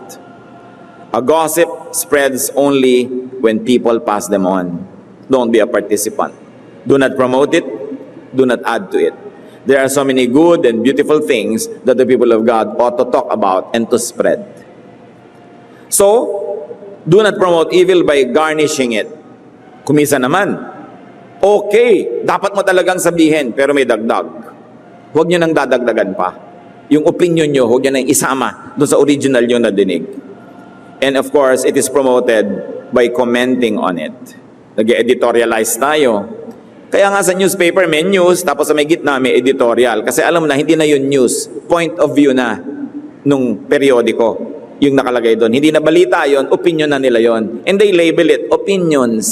A gossip spreads only when people pass them on. Don't be a participant. Do not promote it. Do not add to it. There are so many good and beautiful things that the people of God ought to talk about and to spread. So, do not promote evil by garnishing it. Kumisa naman, okay, dapat mo talagang sabihin, pero may dagdag. Huwag nyo nang dadagdagan pa. Yung opinion nyo, huwag nyo nang isama doon sa original nyo na dinig. And of course, it is promoted by commenting on it. Nag-editorialize tayo. Kaya nga sa newspaper may news, tapos sa may gitna may editorial. Kasi alam mo na, hindi na yun news. Point of view na nung periodiko yung nakalagay doon. Hindi na balita yon, opinion na nila yon. And they label it opinions.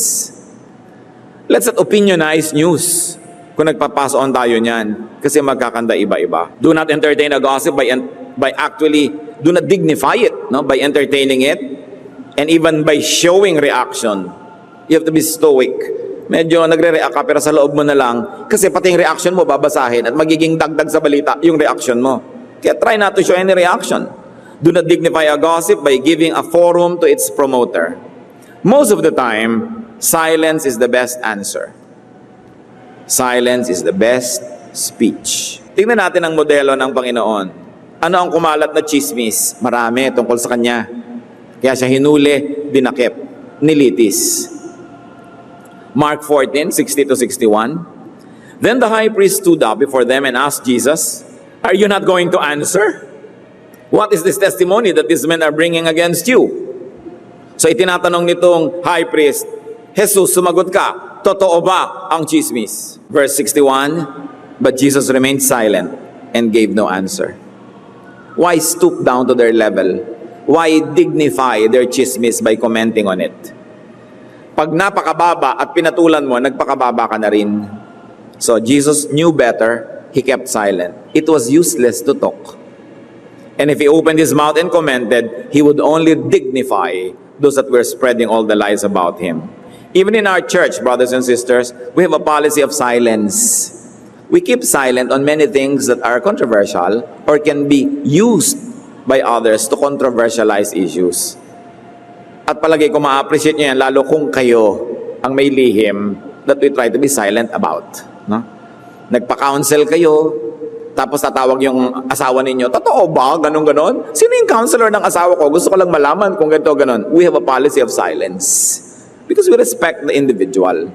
Let's not opinionize news kung nagpapasa on tayo niyan. Kasi magkakanda iba-iba. Do not entertain a gossip by actually, do not dignify it, no? By entertaining it. And even by showing reaction. You have to be stoic. Medyo nagre-react ka pero sa loob mo na lang kasi pati yung reaction mo babasahin at magiging dagdag sa balita yung reaction mo. Kaya try not to show any reaction. Do not dignify a gossip by giving a forum to its promoter. Most of the time, silence is the best answer. Silence is the best speech. Tingnan natin ang modelo ng Panginoon. Ano ang kumalat na chismis? Marami tungkol sa Kanya. Kaya siya hinuli, dinakip, nilitis. Mark 14:60-61. Then the high priest stood up before them and asked Jesus, "Are you not going to answer? What is this testimony that these men are bringing against you?" So itinatanong nitong high priest, Jesus, sumagot ka, totoo ba ang chismis? Verse 61, but Jesus remained silent and gave no answer. Why stoop down to their level? Why dignify their chismis by commenting on it? Pag napakababa at pinatulan mo, nagpakababa ka na rin. So Jesus knew better, He kept silent. It was useless to talk. And if He opened His mouth and commented, He would only dignify those that were spreading all the lies about Him. Even in our church, brothers and sisters, we have a policy of silence. We keep silent on many things that are controversial or can be used by others to controversialize issues. At palagi ko ma-appreciate nyo yan, lalo kung kayo ang may lihim that we try to be silent about. No? Nagpa-counsel kayo, tapos tatawag yung asawa ninyo, totoo ba? Ganon-ganon? Sino yung counselor ng asawa ko? Gusto ko lang malaman kung ganito, ganon. We have a policy of silence. Because we respect the individual.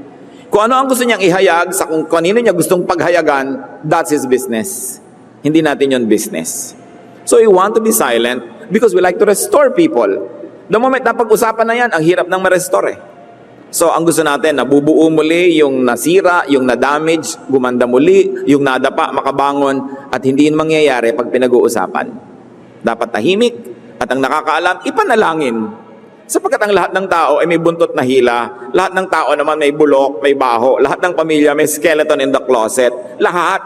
Kung ano ang gusto niyang ihayag, sa kung kanino niya gustong paghayagan, that's his business. Hindi natin yon business. So we want to be silent because we like to restore people. The moment na pag-usapan na yan, ang hirap nang ma-restore eh. So ang gusto natin, nabubuo muli yung nasira, yung na-damage, gumanda muli, yung nadapa, makabangon, at hindi yun mangyayari pag pinag-uusapan. Dapat tahimik, at ang nakakaalam, ipanalangin. Sapagkat ang lahat ng tao ay may buntot na hila, lahat ng tao naman may bulok, may baho, lahat ng pamilya may skeleton in the closet, lahat.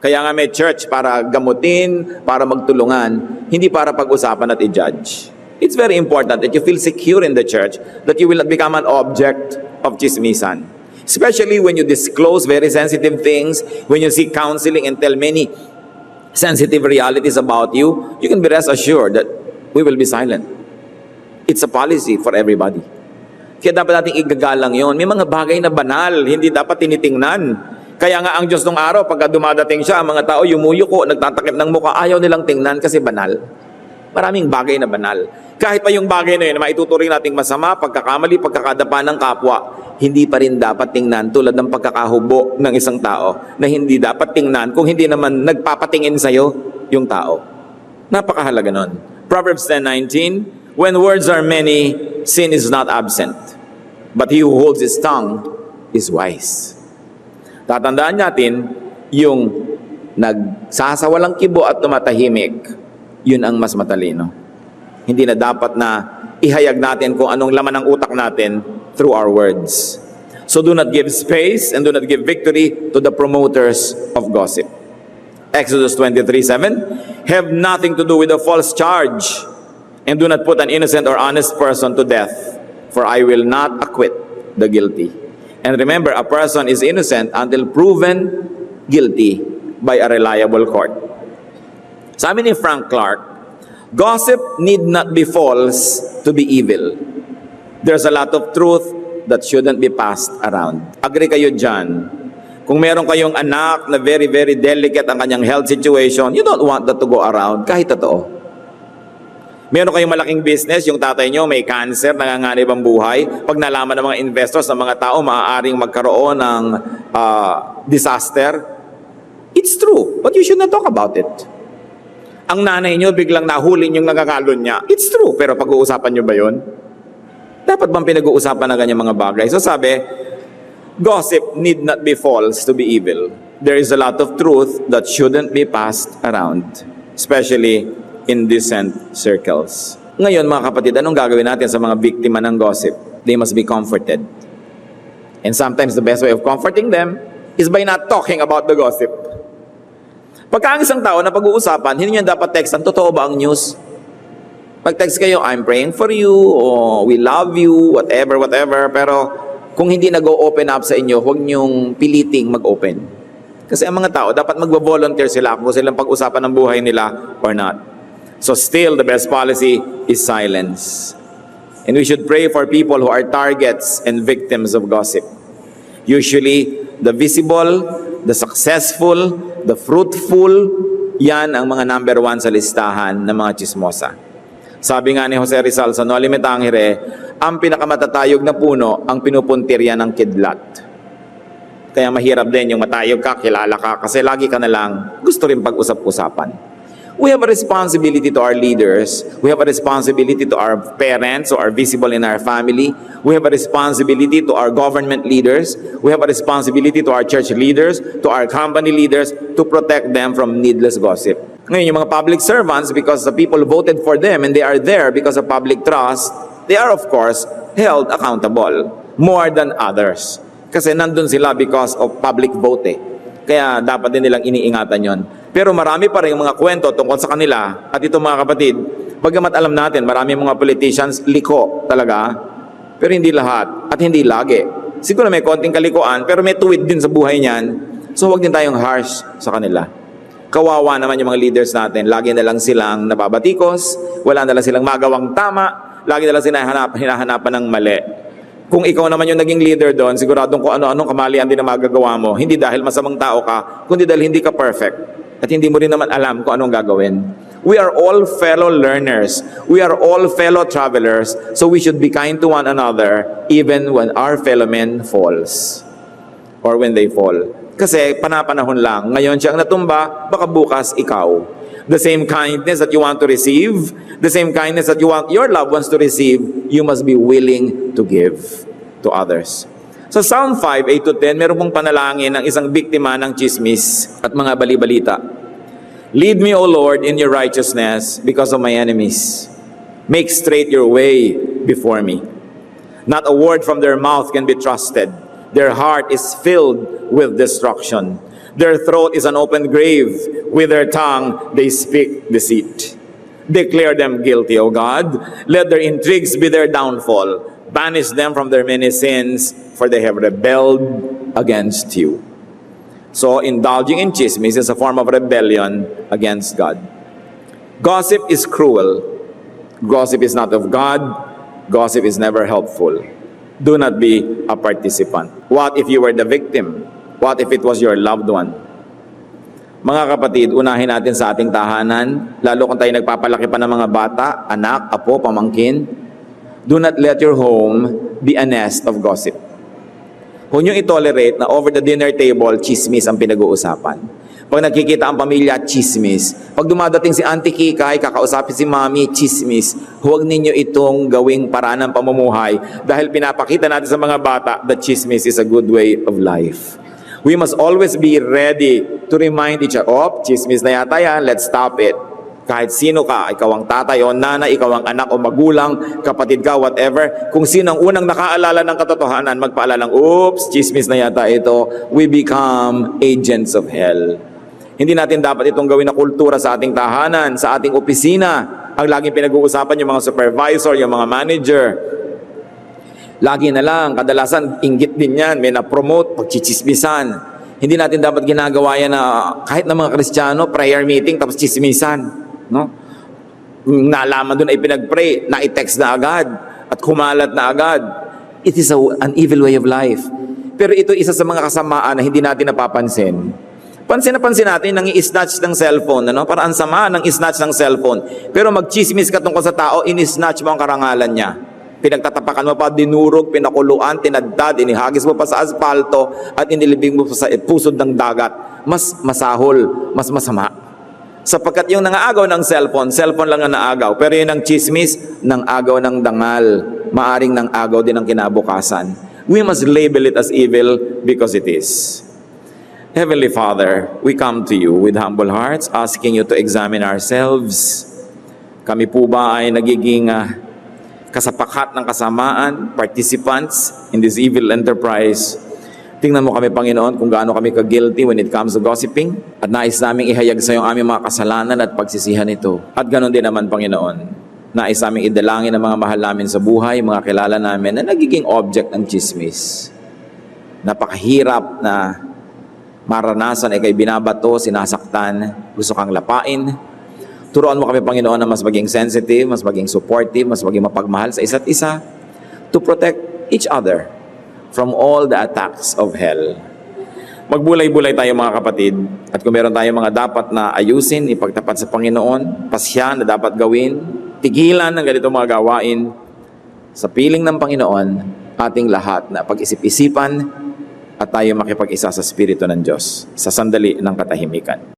Kaya nga may church para gamutin, para magtulungan, hindi para pag-usapan at i-judge. It's very important that you feel secure in the church, that you will not become an object of chismisan. Especially when you disclose very sensitive things, when you seek counseling and tell many sensitive realities about you, you can be rest assured that we will be silent. It's a policy for everybody. Kaya dapat nating igagalang yon. May mga bagay na banal, hindi dapat tinitingnan. Kaya nga ang Diyos nung araw, pagka dumadating siya, ang mga tao yumuyuko, nagtatakip ng mukha, ayaw nilang tingnan kasi banal. Maraming bagay na banal. Kahit pa yung bagay na yun, na maituturing nating masama, pagkakamali, pagkakadapa ng kapwa, hindi pa rin dapat tingnan tulad ng pagkakahubo ng isang tao na hindi dapat tingnan kung hindi naman nagpapatingin sa'yo yung tao. Napakahalaga nun. Proverbs 10:19, when words are many, sin is not absent. But he who holds his tongue is wise. Tatandaan natin, yung nagsasawalang kibo at tumatahimik, yun ang mas matalino. Hindi na dapat na ihayag natin kung anong laman ng utak natin through our words. So do not give space and do not give victory to the promoters of gossip. Exodus 23:7, have nothing to do with a false charge, and do not put an innocent or honest person to death, for I will not acquit the guilty. And remember, a person is innocent until proven guilty by a reliable court. Sabi ni Frank Clark, gossip need not be false to be evil. There's a lot of truth that shouldn't be passed around. Agree kayo dyan? Kung meron kayong anak na very, very delicate ang kanyang health situation, you don't want that to go around kahit totoo. Meron kayong malaking business, yung tatay nyo may cancer, nanganganib ang buhay. Pag nalaman ng mga investors, ng mga tao, maaaring magkaroon ng disaster. It's true, but you should not talk about it. Ang nanay nyo biglang nahulin yung nangangalon niya. It's true, pero pag-uusapan nyo ba yun? Dapat bang pinag-uusapan ng ganyang mga bagay? So sabi, gossip need not be false to be evil. There is a lot of truth that shouldn't be passed around, especially indecent circles. Ngayon mga kapatid, anong gagawin natin sa mga biktima ng gossip? They must be comforted. And sometimes the best way of comforting them is by not talking about the gossip. Pagka ang isang tao na pag-uusapan, hindi niya dapat text, ang totoo ba ang news? Pag-text kayo, I'm praying for you, o we love you, whatever. Pero kung hindi nag-open up sa inyo, huwag niyong piliting mag-open. Kasi ang mga tao, dapat mag-volunteer sila kung silang pag-usapan ng buhay nila or not. So still, the best policy is silence. And we should pray for people who are targets and victims of gossip. Usually, the visible, the successful, the fruitful, yan ang mga number 1 sa listahan ng mga chismosa. Sabi nga ni Jose Rizal sa Noli Me Tangere, ang pinakamatatayog na puno ang pinupuntirya ng kidlat. Kaya mahirap din yung matayog ka, kilala ka, kasi lagi ka na lang gusto rin pag-usap-usapan. We have a responsibility to our leaders. We have a responsibility to our parents who are visible in our family. We have a responsibility to our government leaders. We have a responsibility to our church leaders, to our company leaders, to protect them from needless gossip. Ngayon, yung mga public servants, because the people voted for them and they are there because of public trust, they are of course held accountable more than others. Kasi nandun sila because of public vote eh. Kaya dapat din nilang iniingatan yon. Pero marami pa rin yung mga kwento tungkol sa kanila. At ito mga kapatid, bagamat alam natin, marami mga politicians liko talaga, pero hindi lahat at hindi lagi. Siguro may konting kalikuan, pero may tuwid din sa buhay niyan. So huwag din tayong harsh sa kanila. Kawawa naman yung mga leaders natin. Lagi na lang silang nababatikos, wala na lang silang magawang tama, lagi na lang hinahanapan ng mali. Kung ikaw naman yung naging leader doon, siguradong kung ano-anong kamalian din na magagawa mo, hindi dahil masamang tao ka, kundi dahil hindi ka perfect. At hindi mo rin naman alam kung anong gagawin. We are all fellow learners. We are all fellow travelers. So we should be kind to one another even when our fellow men falls. Or when they fall. Kasi panapanahon lang. Ngayon siyang natumba, baka bukas ikaw. The same kindness that you want to receive, the same kindness that you want your loved ones to receive, you must be willing to give to others. Sa Psalm 5, 8-10, meron pong panalangin ng isang biktima ng chismis at mga balibalita. Lead me, O Lord, in your righteousness because of my enemies. Make straight your way before me. Not a word from their mouth can be trusted. Their heart is filled with destruction. Their throat is an open grave. With their tongue they speak deceit. Declare them guilty, O God. Let their intrigues be their downfall. Banish them from their many sins, for they have rebelled against you. So, indulging in chismis is a form of rebellion against God. Gossip is cruel. Gossip is not of God. Gossip is never helpful. Do not be a participant. What if you were the victim? What if it was your loved one? Mga kapatid, unahin natin sa ating tahanan, lalo kung tayo nagpapalaki pa ng mga bata, anak, apo, pamangkin, do not let your home be a nest of gossip. Huwag niyong itolerate na over the dinner table, chismis ang pinag-uusapan. Pag nakikita ang pamilya, chismis. Pag dumadating si Auntie Kikay, kakausapin si Mami, chismis. Huwag ninyo itong gawing paraan ng pamumuhay dahil pinapakita natin sa mga bata that chismis is a good way of life. We must always be ready to remind each other, chismis na yata yan, let's stop it. Kahit sino ka, ikaw ang tatay o nanay, ikaw ang anak o magulang, kapatid ka, whatever. Kung sino ang unang nakaalala ng katotohanan, magpaalalang, chismis na yata ito, we become agents of hell. Hindi natin dapat itong gawin na kultura sa ating tahanan, sa ating opisina. Ang laging pinag-uusapan yung mga supervisor, yung mga manager. Lagi na lang, kadalasan, inggit din yan, may na-promote, pagchichismisan. Hindi natin dapat ginagawa yan na kahit na mga Kristiyano, prayer meeting, tapos chismisan. No? Nalaman doon ay pinag-pray, na-text na agad, at kumalat na agad. It is an evil way of life. Pero ito isa sa mga kasamaan na hindi natin napapansin. Pansin na pansin natin, nang i-snatch ng cellphone, ano? Para ang sama ng i-snatch ng cellphone. Pero mag-chismis ka tungkol sa tao, in-snatch mo ang karangalan niya. Pinagtatapakan mo pa, dinurog, pinakuluan, tinadtad, inihagis mo pa sa asfalto, at inilibing mo pa sa pusod ng dagat. Mas masahol, mas masama. Sapagkat yung nangaagaw ng cellphone lang ang naagaw. Pero yung ng chismis, nangaagaw ng dangal. Maaring nangaagaw din ang kinabukasan. We must label it as evil because it is. Heavenly Father, we come to you with humble hearts, asking you to examine ourselves. Kami po ba ay nagiging kasapakat ng kasamaan, participants in this evil enterprise? Tingnan mo kami, Panginoon, kung gaano kami ka-guilty when it comes to gossiping. At nais naming ihayag sa iyo ang aming mga kasalanan at pagsisihan ito. At ganon din naman, Panginoon, nais naming idalangin ang mga mahal namin sa buhay, mga kilala namin na nagiging object ng chismis. Napakahirap na maranasan ay kay binabato, sinasaktan, gusto kang lapain. Turuan mo kami, Panginoon, na mas maging sensitive, mas maging supportive, mas maging mapagmahal sa isa't isa to protect each other from all the attacks of hell. Magbulay-bulay tayo mga kapatid, at kung meron tayong mga dapat na ayusin, ipagtapat sa Panginoon, pasya na dapat gawin, tigilan ng ganito mga gawain, sa piling ng Panginoon, ating lahat na pag-isip-isipan at tayo makipag-isa sa Espiritu ng Diyos sa sandali ng katahimikan.